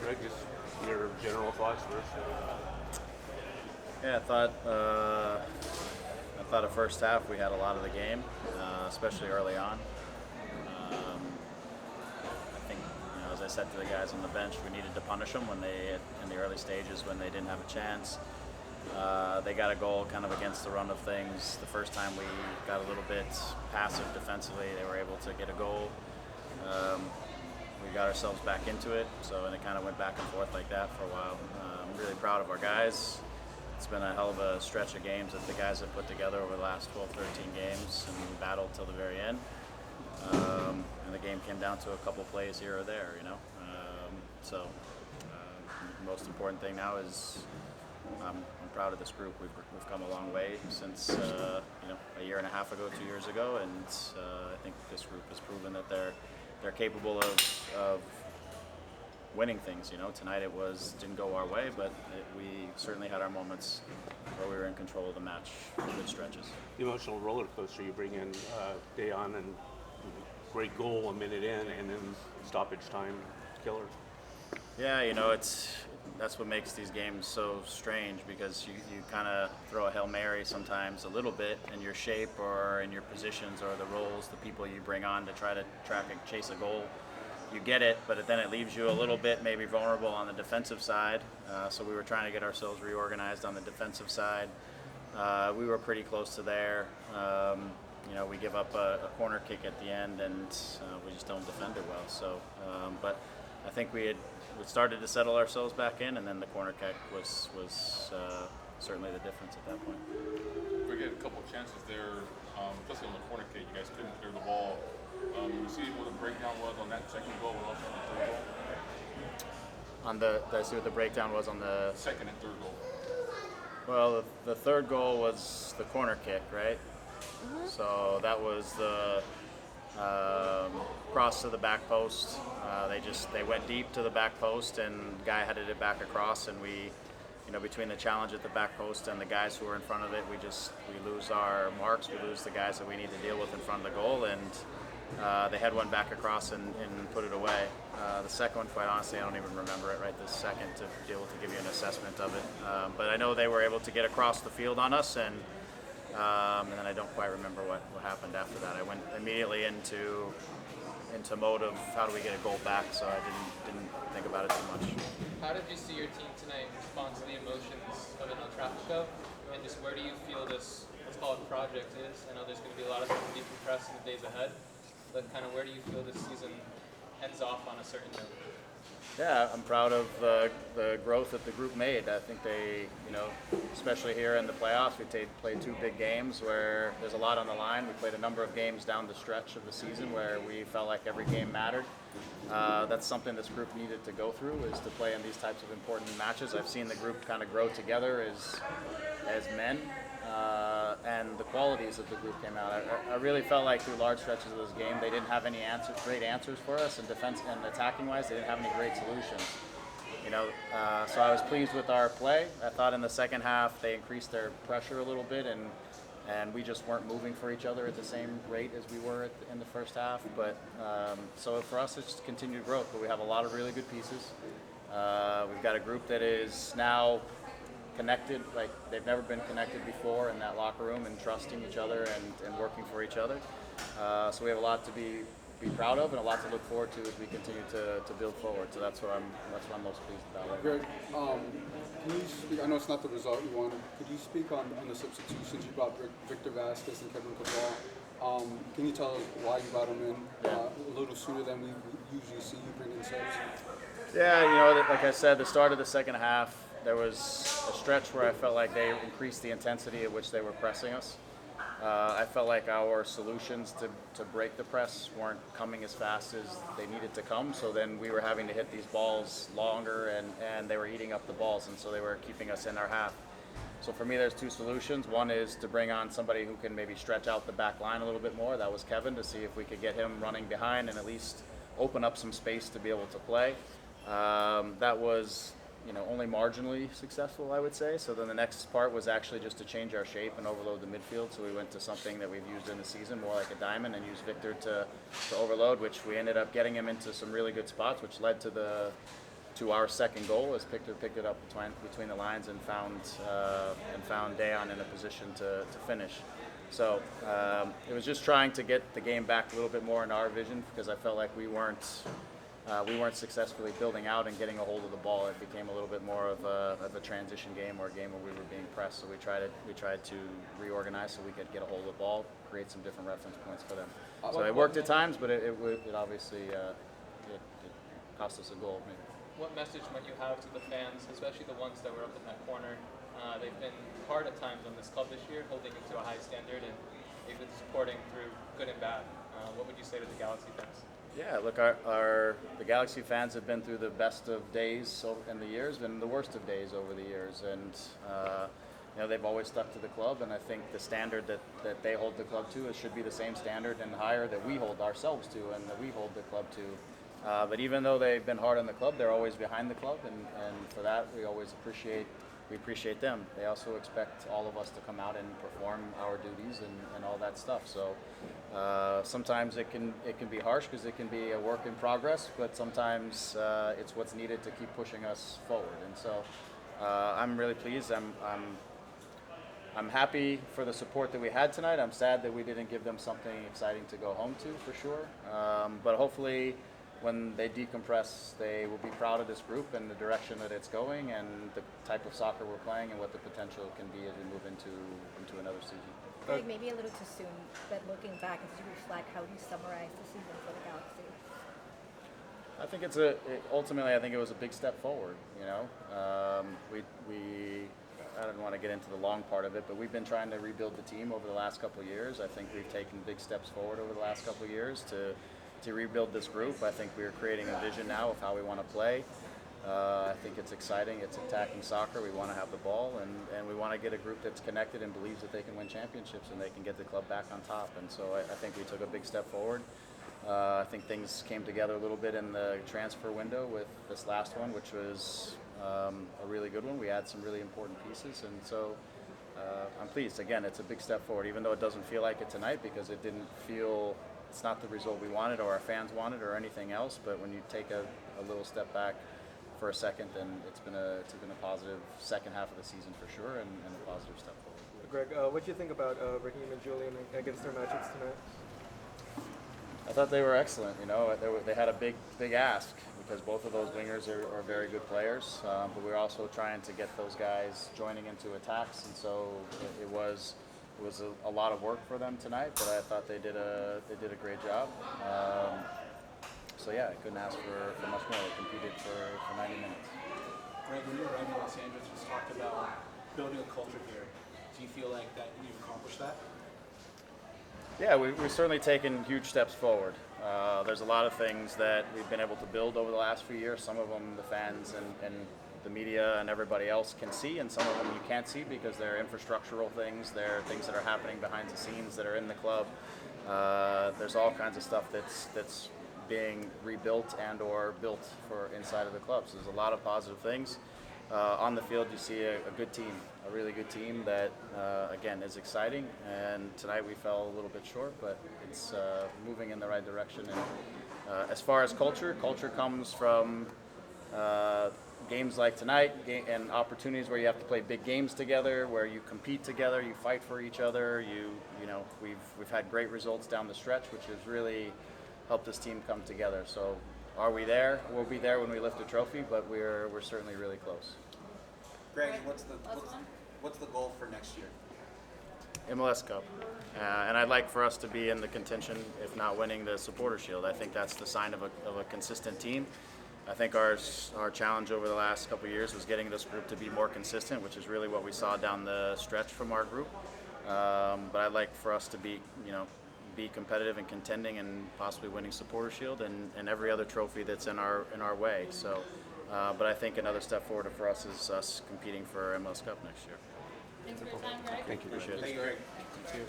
Greg, just your general thoughts first. Yeah, I thought the first half we had a lot of the game, especially early on. I think, as I said to the guys on the bench, we needed to punish them when they, in the early stages, when they didn't have a chance. They got a goal kind of against the run of things. The first time we got a little bit passive defensively, they were able to get a goal. We got ourselves back into it, and it kind of went back and forth like that for a while. I'm really proud of our guys. It's been a hell of a stretch of games that the guys have put together over the last 12, 13 games, and we battled till the very end. And the game came down to a couple plays here or there, the most important thing now is I'm proud of this group. We've come a long way since a year and a half ago, 2 years ago, and I think this group has proven that they're capable of winning things. Tonight didn't go our way, but we certainly had our moments where we were in control of the match, good stretches. The emotional roller coaster you bring in day on, and great goal a minute in, and then stoppage time killer. Yeah, that's what makes these games so strange, because you kind of throw a Hail Mary sometimes a little bit in your shape or in your positions or the roles, the people you bring on to try to track and chase a goal. You get it, but then it leaves you a little bit maybe vulnerable on the defensive side. So we were trying to get ourselves reorganized on the defensive side. We were pretty close to there. We give up a corner kick at the end, and we just don't defend it well. So, but I think we started to settle ourselves back in, and then the corner kick was certainly the difference at that point. We get a couple of chances there, especially on the corner kick. You guys couldn't clear the ball. You see what the breakdown was on that second goal and also on the third goal? Did I see what the breakdown was on the second and third goal? Well, the third goal was the corner kick, right? Mm-hmm. So that was the cross to the back post. They went deep to the back post, and the guy headed it back across, and we, between the challenge at the back post and the guys who were in front of it, we lose our marks. We lose the guys that we need to deal with in front of the goal, and they had one back across and put it away. The second one, quite honestly, I don't even remember it right this second to be able to give you an assessment of it. But I know they were able to get across the field on us, and then I don't quite remember what happened after that. I went immediately into mode of how do we get a goal back, so I didn't think about it too much. How did you see your team tonight respond to the emotions of an Old Trafford show? And just where do you feel this, let's call it, project is? I know there's going to be a lot of things to decompress in the days ahead, but kind of where do you feel this season ends off on a certain note? Yeah, I'm proud of the growth that the group made. I think they, especially here in the playoffs, we played two big games where there's a lot on the line. We played a number of games down the stretch of the season where we felt like every game mattered. That's something this group needed to go through, is to play in these types of important matches. I've seen the group kind of grow together as men, and the qualities of the group came out. I really felt like through large stretches of this game, they didn't have any great answers for us, and defense and attacking wise, they didn't have any great solutions. So I was pleased with our play. I thought in the second half they increased their pressure a little bit, and we just weren't moving for each other at the same rate as we were in the first half. But so for us, it's just continued growth. But we have a lot of really good pieces. We've got a group that is now connected like they've never been connected before in that locker room, and trusting each other and working for each other. So we have a lot to be proud of and a lot to look forward to as we continue to build forward. So that's what I'm most pleased about. Greg, can you speak, I know it's not the result you wanted, could you speak on the substitutions? You brought Victor Vasquez and Kevin Cabral. Can you tell us why you brought them in a little sooner than we usually see you bring in subs? Yeah, like I said, the start of the second half, there was a stretch where I felt like they increased the intensity at which they were pressing us. I felt like our solutions to break the press weren't coming as fast as they needed to come, so then we were having to hit these balls longer, and they were eating up the balls, and so they were keeping us in our half. So for me, there's two solutions. One is to bring on somebody who can maybe stretch out the back line a little bit more. That was Kevin, to see if we could get him running behind and at least open up some space to be able to play. That was only marginally successful, I would say. So then the next part was actually just to change our shape and overload the midfield. So we went to something that we've used in the season, more like a diamond, and used Victor to overload, which we ended up getting him into some really good spots, which led to the to our second goal as Victor picked it up between the lines and found Dayon in a position to finish. So it was just trying to get the game back a little bit more in our vision, because I felt like we weren't successfully building out and getting a hold of the ball. It became a little bit more of a transition game, or a game where we were being pressed. So we tried to reorganize so we could get a hold of the ball, create some different reference points for them. So it worked at times, but it obviously it cost us a goal. Maybe. What message might you have to the fans, especially the ones that were up in that corner? They've been hard at times on this club this year, holding it to a high standard, and they've been supporting through good and bad. What would you say to the Galaxy fans? Yeah, look, the Galaxy fans have been through the best of days in the years, and the worst of days over the years, and they've always stuck to the club, and I think the standard that they hold the club to should be the same standard and higher that we hold ourselves to and that we hold the club to. But even though they've been hard on the club, they're always behind the club, and for that we always appreciate them. They also expect all of us to come out and perform our duties and all that stuff. So sometimes it can be harsh because it can be a work in progress, but sometimes it's what's needed to keep pushing us forward. And so I'm really pleased. I'm happy for the support that we had tonight. I'm sad that we didn't give them something exciting to go home to, for sure. But hopefully, when they decompress, they will be proud of this group and the direction that it's going, and the type of soccer we're playing, and what the potential can be as we move into another season. Greg, maybe a little too soon, but looking back as you reflect, how do you summarize the season for the Galaxy? I think ultimately I think it was a big step forward. I don't want to get into the long part of it, but we've been trying to rebuild the team over the last couple of years. I think we've taken big steps forward over the last couple of years to rebuild this group. I think we're creating a vision now of how we want to play. I think it's exciting. It's attacking soccer. We want to have the ball, and we want to get a group that's connected and believes that they can win championships and they can get the club back on top. And so I think we took a big step forward. I think things came together a little bit in the transfer window with this last one, which was a really good one. We had some really important pieces, and so I'm pleased. Again, it's a big step forward, even though it doesn't feel like it tonight, because it didn't feel, it's not the result we wanted or our fans wanted or anything else. But when you take a little step back for a second, then it's been a positive second half of the season for sure, and a positive step forward. Greg, what do you think about Raheem and Julian against their matchups tonight? I thought they were excellent. They had a big ask, because both of those wingers are very good players. But we were also trying to get those guys joining into attacks, and so it was a lot of work for them tonight. But I thought they did a great job. So yeah, I couldn't ask for much more. They competed for 90 minutes. Greg, when you arrived in Los Angeles, you talked about building a culture here. Do you feel like that you've accomplished that? Yeah, we've certainly taken huge steps forward. There's a lot of things that we've been able to build over the last few years. Some of them the fans and the media and everybody else can see, and some of them you can't see because they're infrastructural things. They're things that are happening behind the scenes that are in the club. There's all kinds of stuff that's being rebuilt and or built for inside of the club. So there's a lot of positive things. On the field, you see a good team, a really good team that, again, is exciting. And tonight we fell a little bit short, but it's moving in the right direction. And as far as culture comes from games like tonight and opportunities where you have to play big games together, where you compete together, you fight for each other. We've had great results down the stretch, which has really helped this team come together. So are we there? We'll be there when we lift a trophy, but we're certainly really close. Greg, what's the goal for next year? MLS Cup. And I'd like for us to be in the contention, if not winning the Supporter Shield. I think that's the sign of a consistent team. I think our challenge over the last couple of years was getting this group to be more consistent, which is really what we saw down the stretch from our group. But I'd like for us to be competitive and contending and possibly winning Supporter Shield and every other trophy that's in our way. So, but I think another step forward for us is us competing for MLS Cup next year. Thanks for your time, Greg. Thank you. Appreciate it. Thank you, Greg. Thank you.